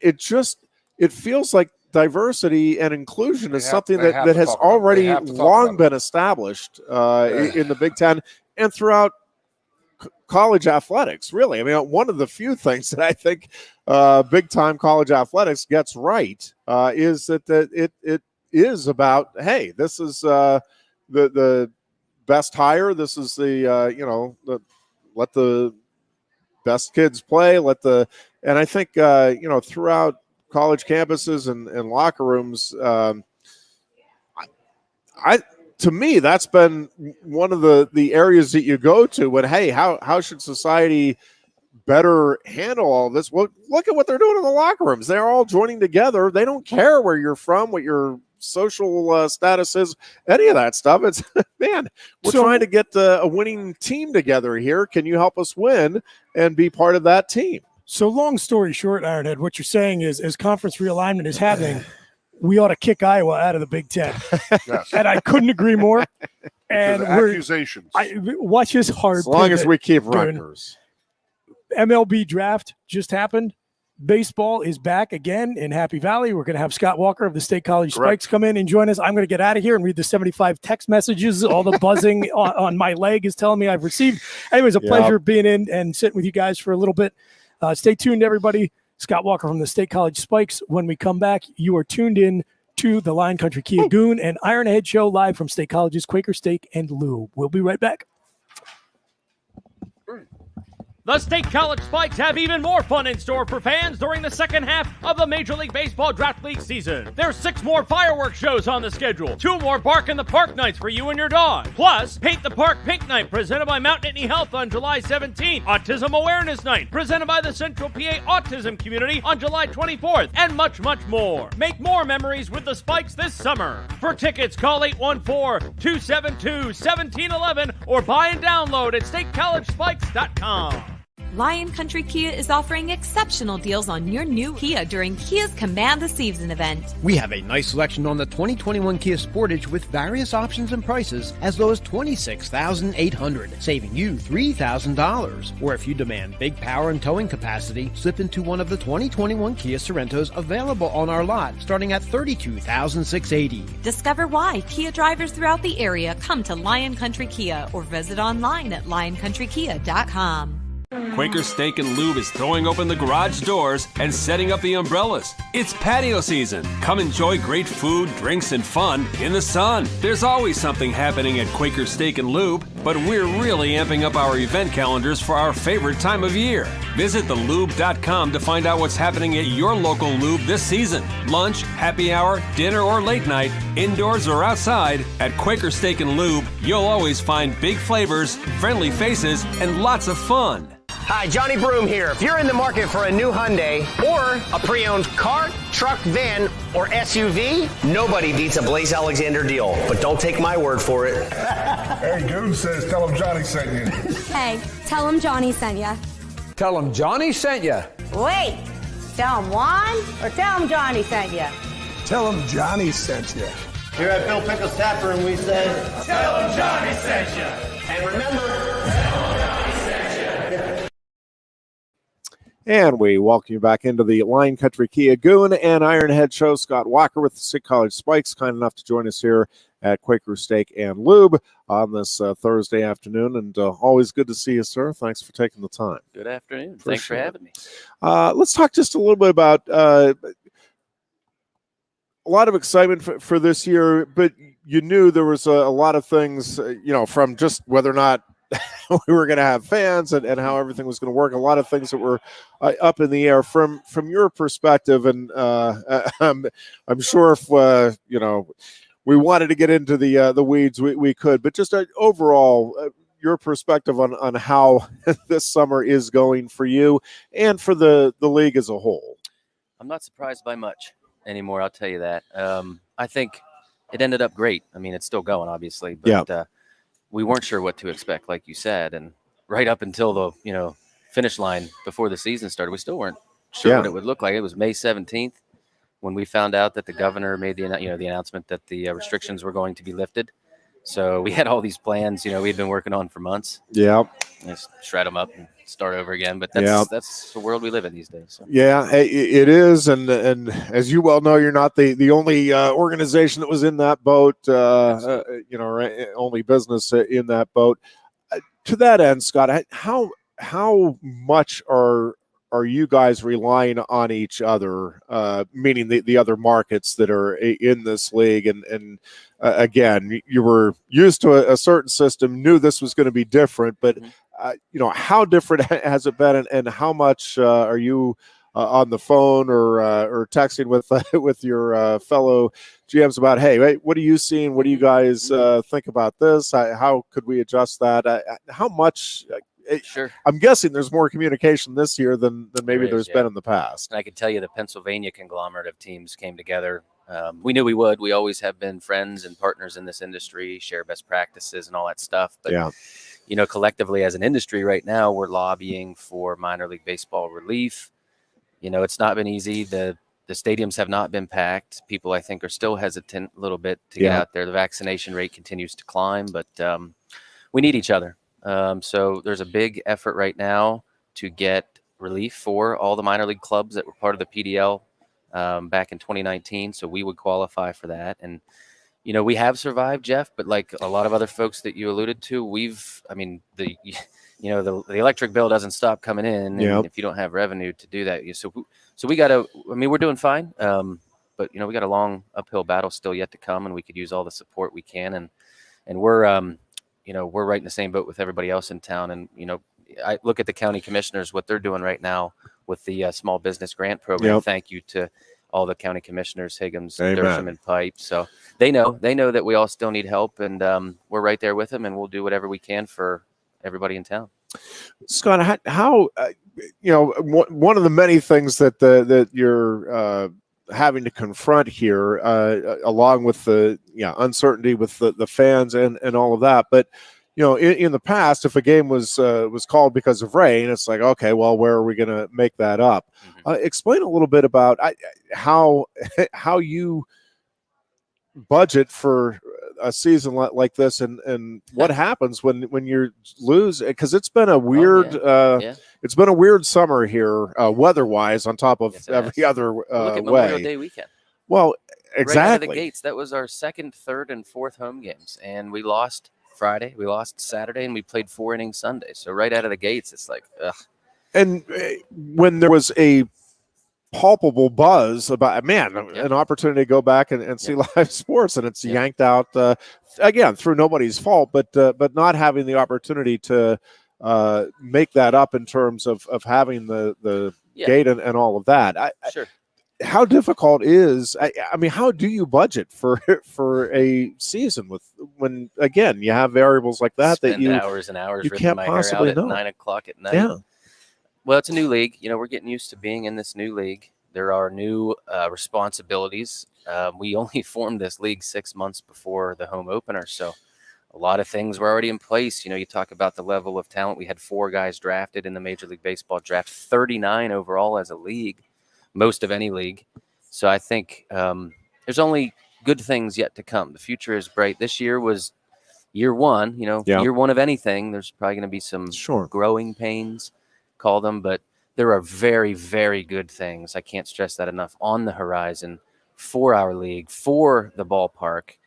feels like diversity and inclusion is something that has already long been established in the Big Ten and throughout college athletics, really. I mean, one of the few things that I think big-time college athletics gets right is that it is about, hey, this is the best hire. This is let the best kids play. And I think throughout college campuses and locker rooms, to me, that's been one of the areas that you go to when, hey, how should society better handle all this? Well, look at what they're doing in the locker rooms. They're all joining together. They don't care where you're from, what your social status is, any of that stuff. It's, man, we're trying to get a winning team together here. Can you help us win and be part of that team? So long story short, Ironhead, what you're saying is, as conference realignment is happening, we ought to kick Iowa out of the Big Ten. Yes. And I couldn't agree more. And accusations. Watch this hard. As long as we keep Rutgers. MLB draft just happened. Baseball is back again in Happy Valley. We're going to have Scott Walker of the State College Spikes come in and join us. I'm going to get out of here and read the 75 text messages. All the buzzing on my leg is telling me I've received. Anyways, a pleasure being in and sitting with you guys for a little bit. Stay tuned, everybody. Scott Walker from the State College Spikes. When we come back, you are tuned in to the Lion Country Kia Goon and Ironhead Show live from State College's Quaker Steak and Lube. We'll be right back. The State College Spikes have even more fun in store for fans during the second half of the Major League Baseball Draft League season. There's 6 more fireworks shows on the schedule, 2 more Bark in the Park nights for you and your dog. Plus, Paint the Park Pink Night presented by Mount Nittany Health on July 17th, Autism Awareness Night presented by the Central PA Autism Community on July 24th, and much, much more. Make more memories with the Spikes this summer. For tickets, call 814-272-1711 or buy and download at statecollegespikes.com. Lion Country Kia is offering exceptional deals on your new Kia during Kia's Command the Season event. We have a nice selection on the 2021 Kia Sportage with various options and prices as low as $26,800, saving you $3,000. Or if you demand big power and towing capacity, slip into one of the 2021 Kia Sorrentos available on our lot, starting at $32,680. Discover why Kia drivers throughout the area come to Lion Country Kia or visit online at lioncountrykia.com. Quaker Steak and Lube is throwing open the garage doors and setting up the umbrellas. It's patio season. Come enjoy great food, drinks, and fun in the sun. There's always something happening at Quaker Steak and Lube, but we're really amping up our event calendars for our favorite time of year. Visit thelube.com to find out what's happening at your local lube this season. Lunch, happy hour, dinner, or late night, indoors or outside, at Quaker Steak and Lube, you'll always find big flavors, friendly faces, and lots of fun. Hi, Johnny Broom here. If you're in the market for a new Hyundai or a pre-owned car, truck, van, or SUV, nobody beats a Blaze Alexander deal. But don't take my word for it. Hey, Goon says tell him Johnny sent you. Hey, tell him Johnny sent ya. Tell him Johnny sent you. Wait, tell him Juan or tell him Johnny sent you? Tell him Johnny sent you. Here at Bill Pickles Tap Room, we say, tell him Johnny sent you. And remember, And we welcome you back into the Lion Country Kia Goon and Ironhead Show. Scott Walker with the State College Spikes, kind enough to join us here at Quaker Steak and Lube on this Thursday afternoon. And always good to see you, sir. Thanks for taking the time. Good afternoon. Thanks for having me. Let's talk just a little bit about a lot of excitement for this year, but you knew there was a lot of things, from just whether or not we were going to have fans and how everything was going to work. A lot of things that were up in the air from your perspective. And I'm sure if, we wanted to get into the weeds, we could, but just overall, your perspective on how this summer is going for you and for the league as a whole. I'm not surprised by much anymore. I'll tell you that. I think it ended up great. I mean, it's still going, obviously, but we weren't sure what to expect, like you said, and right up until the finish line before the season started, we still weren't sure what it would look like. It was May 17th when we found out that the governor made the announcement that the restrictions were going to be lifted. So we had all these plans, we'd been working on for months. Yeah, just shred them up and start over again. But that's the world we live in these days. So. Yeah, it is, and as you well know, you're not the only organization that was in that boat. Only business in that boat. To that end, Scott, how much are you guys relying on each other? Meaning the other markets that are in this league, and again, you were used to a certain system, knew this was going to be different, but how different has it been, and how much are you on the phone or texting with with your fellow GMs about, hey, what are you seeing? What do you guys think about this? How could we adjust that? How much? Sure. I'm guessing there's more communication this year than maybe there's been in the past. And I can tell you the Pennsylvania conglomerate of teams came together. We knew we would. We always have been friends and partners in this industry, share best practices and all that stuff. But, collectively as an industry right now, we're lobbying for minor league baseball relief. It's not been easy. The stadiums have not been packed. People, I think, are still hesitant a little bit to get out there. The vaccination rate continues to climb, but we need each other. So there's a big effort right now to get relief for all the minor league clubs that were part of the PDL back in 2019. So we would qualify for that. And, we have survived, Jeff, but like a lot of other folks that you alluded to, the electric bill doesn't stop coming in and if you don't have revenue to do that. So we got to, we're doing fine. But we got a long uphill battle still yet to come, and we could use all the support we can. And we're right in the same boat with everybody else in town. And, I look at the county commissioners, what they're doing right now with the small business grant program. Thank you to all the county commissioners, Higgins, Dersham, and Pipe. So they know that we all still need help, and we're right there with them, and we'll do whatever we can for everybody in town. Scott, how one of the many things that you're having to confront here, along with the uncertainty with the fans and all of that. But in the past, if a game was called because of rain, it's like, okay, well, where are we going to make that up? Explain a little bit about how you budget for a season like this, and what happens when you lose, because it's been a weird it's been a weird summer here weather-wise, on top of every other look at way. Memorial Day weekend. Well, exactly. Right out of the gates, that was our second, third, and fourth home games, and we lost Friday, we lost Saturday, and we played 4 innings Sunday. So right out of the gates, it's like, ugh. And when there was a palpable buzz about an opportunity to go back and see live sports, and it's yanked out again through nobody's fault, but not having the opportunity to make that up in terms of having the gate and all of that. Sure. How difficult is how do you budget for a season when again you have variables like that Spend that you hours and hours you ripping can't my possibly hair out know. at 9 o'clock at night. Yeah. Well, it's a new league. We're getting used to being in this new league. There are new responsibilities. We only formed this league 6 months before the home opener, so a lot of things were already in place. You talk about the level of talent. We had 4 guys drafted in the Major League Baseball draft, 39 overall as a league, most of any league. So I think there's only good things yet to come. The future is bright. This year was year one, year one of anything. There's probably going to be some growing pains, call them, but there are very, very good things. I can't stress that enough on the horizon for our league, for the ballpark.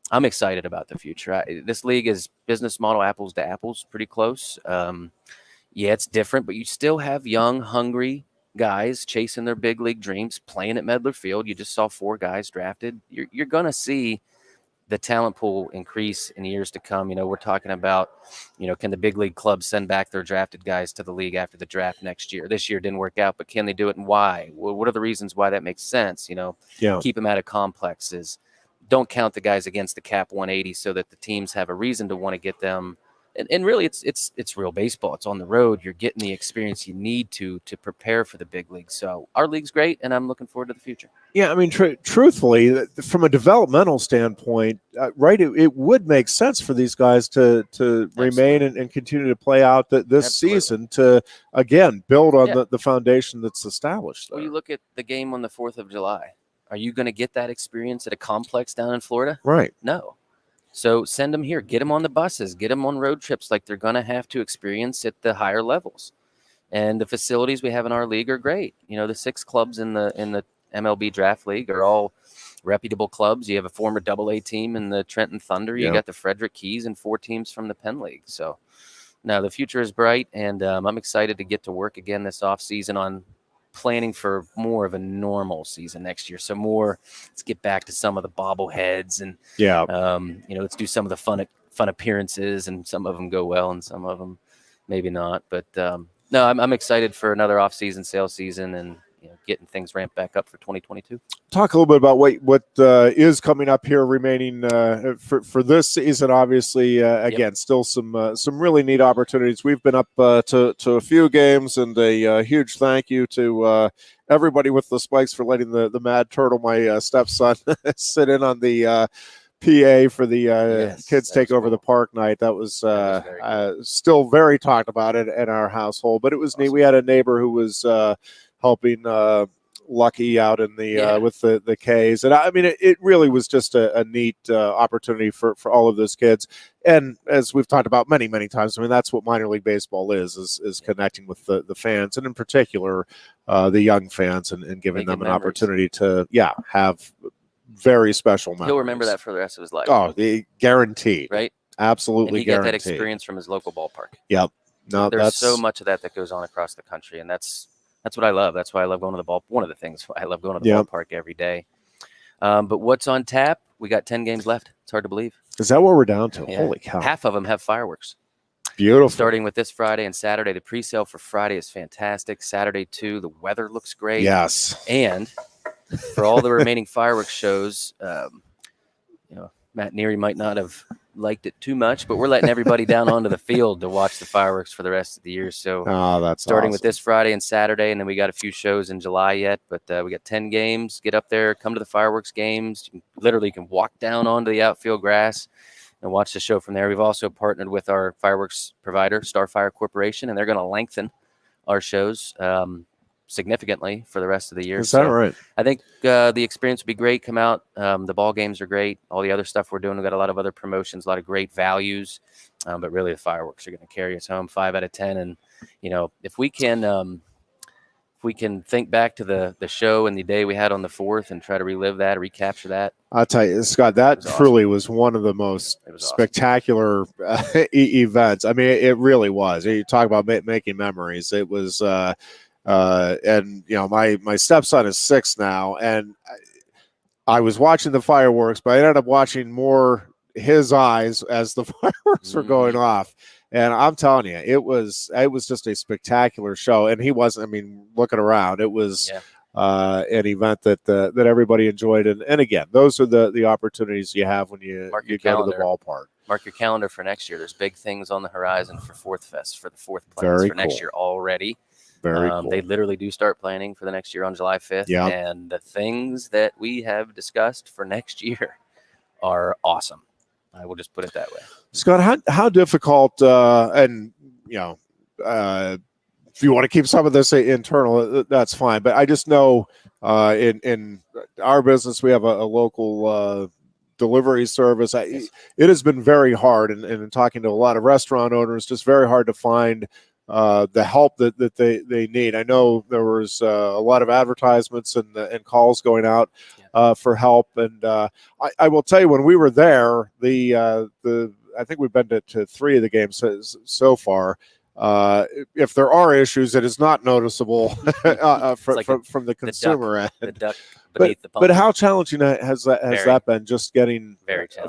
I'm excited about the future. This league is business model apples to apples, pretty close. It's different, but you still have young, hungry guys chasing their big league dreams, playing at Medler Field. You just saw 4 guys drafted. You're going to see the talent pool increase in years to come. We're talking about, can the big league clubs send back their drafted guys to the league after the draft next year? This year didn't work out, but can they do it, and why? What are the reasons why that makes sense? Keep them out of complexes. Don't count the guys against the cap 180 so that the teams have a reason to want to get them. And really, it's real baseball. It's on the road. You're getting the experience you need to prepare for the big league. So our league's great, and I'm looking forward to the future. Yeah, truthfully, from a developmental standpoint, it would make sense for these guys to remain and continue to play out this season to, again, build on the foundation that's established there. Well, you look at the game on the 4th of July. Are you going to get that experience at a complex down in Florida? Right. No. So send them here. Get them on the buses. Get them on road trips like they're going to have to experience at the higher levels. And the facilities we have in our league are great. The 6 clubs in the MLB Draft League are all reputable clubs. You have a former AA team in the Trenton Thunder. You got the Frederick Keys and 4 teams from the Penn League. So, no, the future is bright, and I'm excited to get to work again this offseason on planning for more of a normal season next year. So let's get back to some of the bobbleheads and let's do some of the fun appearances, and some of them go well and some of them maybe not. But no, I'm excited for another off-season sales season, and getting things ramped back up for 2022. Talk a little bit about what is coming up here remaining for this season. Obviously, again, still some really neat opportunities. We've been up to a few games, and a huge thank you to everybody with the Spikes for letting the Mad Turtle, my stepson, sit in on the PA for the kids take over the park night. That was still very talked about it in our household, but it was neat. We had a neighbor who was helping Lucky out in the with the K's, and I mean it really was just a neat opportunity for all of those kids. And as we've talked about many times, I mean that's what minor league baseball is connecting with the fans, and in particular the young fans, and giving them an opportunity to have very special memories. He'll remember that for the rest of his life. Oh, guaranteed. Right? Absolutely, and he guaranteed. Get that experience from his local ballpark. Yep. No, there's so much of that goes on across the country, and that's what I love. That's why I love going to the ball. One of the things I love going to the ballpark every day. But what's on tap? We got 10 games left. It's hard to believe. Is that what we're down to? Yeah. Holy cow! Half of them have fireworks. Beautiful. Starting with this Friday and Saturday. The pre-sale for Friday is fantastic. Saturday too. The weather looks great. Yes. And for all the remaining fireworks shows, Matt Neary might not have liked it too much, but we're letting everybody down onto the field to watch the fireworks for the rest of the year. So that's starting awesome. with this Friday and Saturday, and then we got a few shows in July yet, but we got 10 games. Get up there, come to the fireworks games. You can walk down onto the outfield grass and watch the show from there. We've also partnered with our fireworks provider, Starfire Corporation, and they're going to lengthen our shows significantly for the rest of the year. Is that right? I think the experience would be great. Come out. The ball games are great. All the other stuff we're doing, we've got a lot of other promotions, a lot of great values. But really, the fireworks are going to carry us home 5 out of 10. And if we can think back to the show and the day we had on the 4th and try to relive that, recapture that. I'll tell you, Scott, that truly was one of the most spectacular events. I mean, it really was. You talk about making memories. It was. And my stepson is 6 now, and I was watching the fireworks, but I ended up watching more his eyes as the fireworks were going off. And I'm telling you, it was just a spectacular show. And he wasn't. I mean, looking around, it was an event that everybody enjoyed. And again, those are the opportunities you have when you go to the ballpark. Mark your calendar for next year. There's big things on the horizon for Fourth Fest, for the fourth plans for next year already. Very cool. They literally do start planning for the next year on July 5th. Yeah. And the things that we have discussed for next year are awesome. I will just put it that way. Scott, how difficult, if you want to keep some of this internal, that's fine. But I just know in our business, we have a local delivery service. It has been very hard, and in talking to a lot of restaurant owners, just very hard to find the help that they need. I know there was a lot of advertisements and calls going out for help, and I will tell you, when we were there, I think we've been to 3 of the games so far. If there are issues, it is not noticeable from the consumer end. The duck beneath the pump. But how challenging has that been? Just getting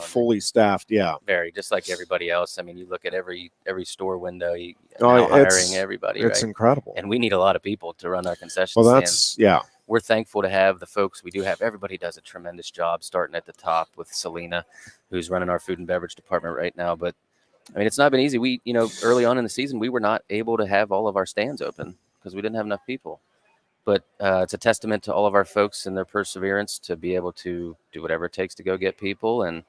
fully staffed, very, just like everybody else. I mean, you look at every store window, hiring everybody. It's incredible, and we need a lot of people to run our concession stands. We're thankful to have the folks we do have. Everybody does a tremendous job, starting at the top with Selena, who's running our food and beverage department right now. But I mean, it's not been easy. We, early on in the season, we were not able to have all of our stands open because we didn't have enough people. But it's a testament to all of our folks and their perseverance to be able to do whatever it takes to go get people. And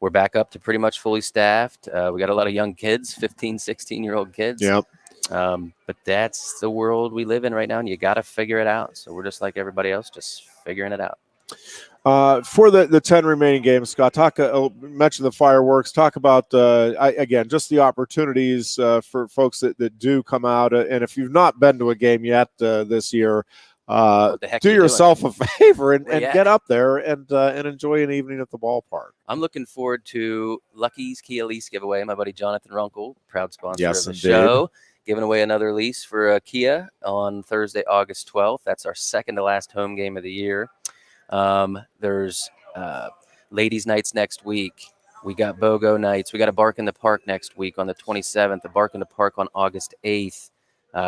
we're back up to pretty much fully staffed. We got a lot of young kids, 15, 16-year-old kids. Yep. But that's the world we live in right now, and you got to figure it out. So we're just like everybody else, just figuring it out. For the 10 remaining games, Scott, mention the fireworks. Talk about, again, just the opportunities for folks that do come out. And if you've not been to a game yet this year, do yourself a favor and get up there and enjoy an evening at the ballpark. I'm looking forward to Lucky's Kia lease giveaway. My buddy Jonathan Runkle, proud sponsor of the indeed. show, giving away another lease for Kia on Thursday, August 12th. That's our second to last home game of the year. There's ladies' nights next week. We got BOGO nights. We got a Bark in the Park next week on the 27th, a Bark in the Park on August 8th.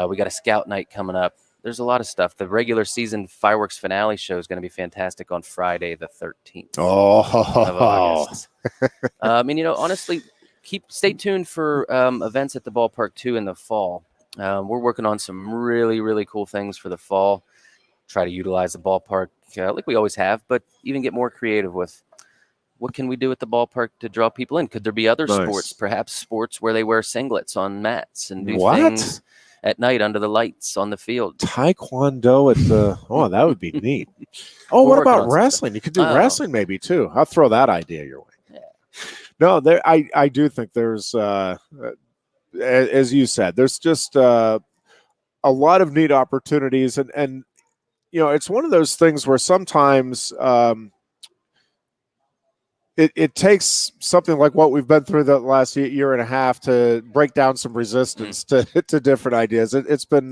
We got a Scout night coming up there's a lot of stuff. The regular season fireworks finale show is going to be fantastic on Friday the 13th of August. And honestly, stay tuned for events at the ballpark too in the fall. We're working on some really, really cool things for the fall. Try to utilize the ballpark like we always have, but even get more creative with what can we do at the ballpark to draw people in? Could there be other sports, perhaps sports where they wear singlets on mats and do things at night under the lights on the field? Taekwondo at the that would be neat. What about wrestling? You could do wrestling maybe too. I'll throw that idea your way. Yeah. No, I do think there's as you said, there's just a lot of neat opportunities, and it's one of those things where sometimes it takes something like what we've been through the last year and a half to break down some resistance to different ideas. It's been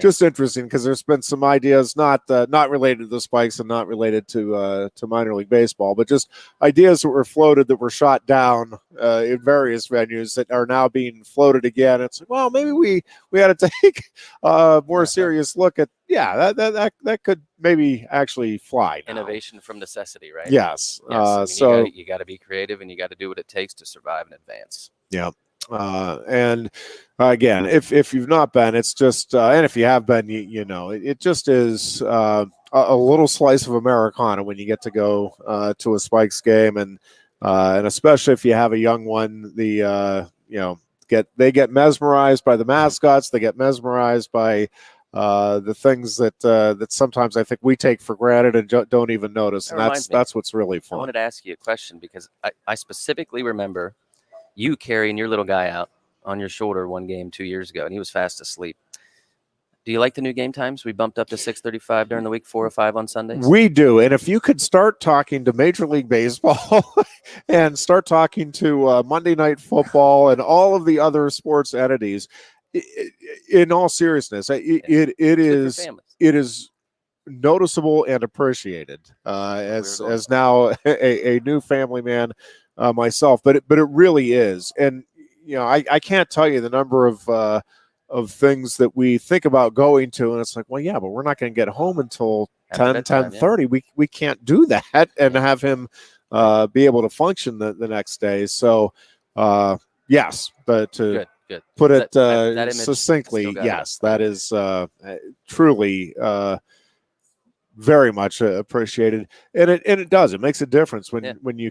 just interesting because there's been some ideas not related to the Spikes and not related to minor league baseball, but just ideas that were floated that were shot down in various venues that are now being floated again. It's like, well, maybe we had to take a more serious look at that could maybe actually fly now. Innovation from necessity, right? Yes. So you got to be creative and you got to do what it takes to survive and advance. Yeah. And again, if you've not been, it's just and if you have been, it just is a little slice of Americana when you get to go to a Spikes game, and especially if you have a young one, they get mesmerized by the mascots, they get mesmerized by the things that sometimes I think we take for granted and don't even notice, and that's what's really fun. I wanted to ask you a question because I specifically remember you carrying your little guy out on your shoulder one game 2 years ago, and he was fast asleep. Do you like the new game times? We bumped up to 6:35 during the week, 4 or 5 on Sundays. We do, and if you could start talking to Major League Baseball and start talking to Monday Night Football and all of the other sports entities, in all seriousness, it is noticeable and appreciated as now a new family man myself, but it really is. And I can't tell you the number of things that we think about going to, and it's like, well, yeah, but we're not going to get home until 10:30. We can't do that and have him be able to function the next day. So yes, but to Good. Put it that succinctly, yes, that is truly very much appreciated, and it does. It makes a difference when you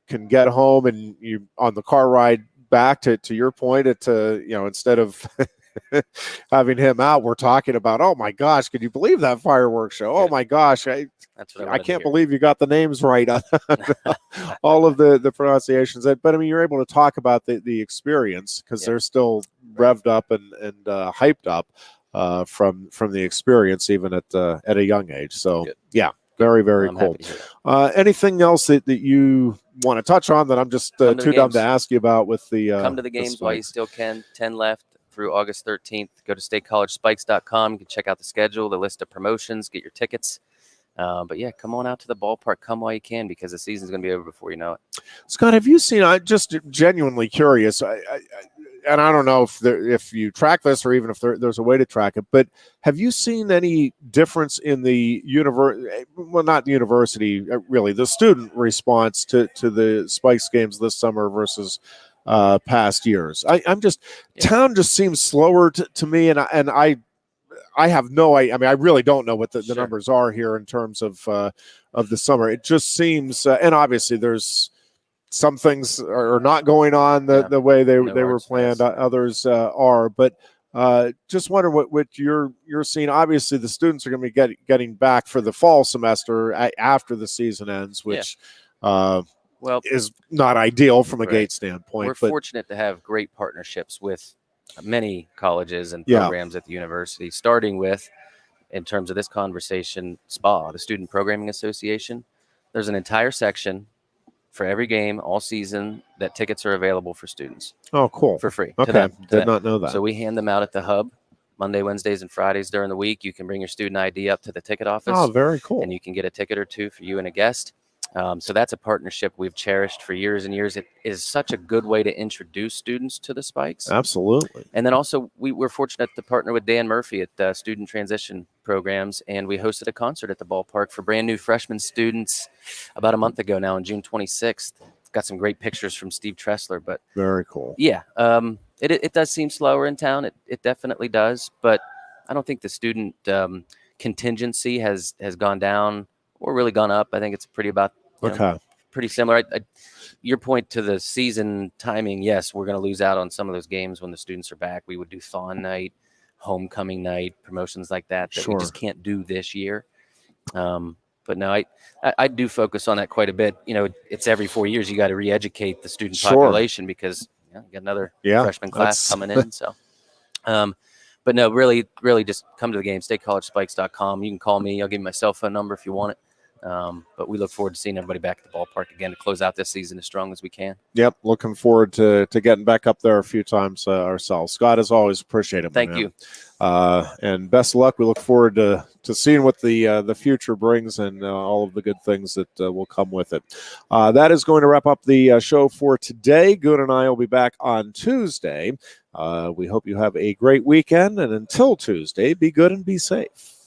can get home and you on the car ride back to your point. Instead of having him out, we're talking about, oh my gosh, could you believe that fireworks show? Oh my gosh, I can't believe you got the names right on all of the pronunciations. But I mean, you're able to talk about the experience because they're still revved up and hyped up from the experience, even at a young age. So very, very cool. Anything else that you want to touch on that I'm just too dumb to ask you about with the come to the games while you still can. 10 left through August 13th. Go to statecollegespikes.com. You can check out the schedule, the list of promotions, get your tickets. But come on out to the ballpark. Come while you can, because the season's going to be over before you know it. Scott, have you seen? I'm just genuinely curious. And I don't know if you track this or even if there's a way to track it, but have you seen any difference in the not the university, really, the student response to the Spikes games this summer versus past years? Town just seems slower to me, and I have no idea. I mean, I really don't know what the numbers are here in terms of the summer. It just seems, and obviously there's some things are not going on the way they were planned. Others are, but just wonder what you're seeing. Obviously, the students are going to be getting back for the fall semester after the season ends, which is not ideal from a gate standpoint. We're fortunate to have great partnerships with many colleges and programs at the university, starting with, in terms of this conversation, SPA, the Student Programming Association. There's an entire section for every game all season that tickets are available for students. Oh, cool. For free. Okay. Did not know that. So we hand them out at the hub Monday, Wednesdays, and Fridays during the week. You can bring your student ID up to the ticket office. Oh, very cool. And you can get a ticket or two for you and a guest. So that's a partnership we've cherished for years and years. It is such a good way to introduce students to the Spikes. Absolutely. And then also we're fortunate to partner with Dan Murphy at Student Transition Programs, and we hosted a concert at the ballpark for brand new freshman students about a month ago now on June 26th. Got some great pictures from Steve Tressler, but very cool. Yeah. It does seem slower in town. It definitely does, but I don't think the student contingency has gone down or really gone up. I think it's pretty similar. Your point to the season timing, yes, we're going to lose out on some of those games when the students are back. We would do Thon Night, Homecoming Night, promotions like that we just can't do this year. But no, I do focus on that quite a bit. It's every 4 years you got to re-educate the student population because you got another freshman class coming in. So, but no, really just come to the game. StateCollegeSpikes.com. You can call me. I'll give you my cell phone number if you want it. But we look forward to seeing everybody back at the ballpark again to close out this season as strong as we can. Yep, looking forward to getting back up there a few times ourselves. Scott, as always, appreciate it. Thank you. And best of luck. We look forward to seeing what the future brings and all of the good things that will come with it. That is going to wrap up the show for today. Goon and I will be back on Tuesday. We hope you have a great weekend. And until Tuesday, be good and be safe.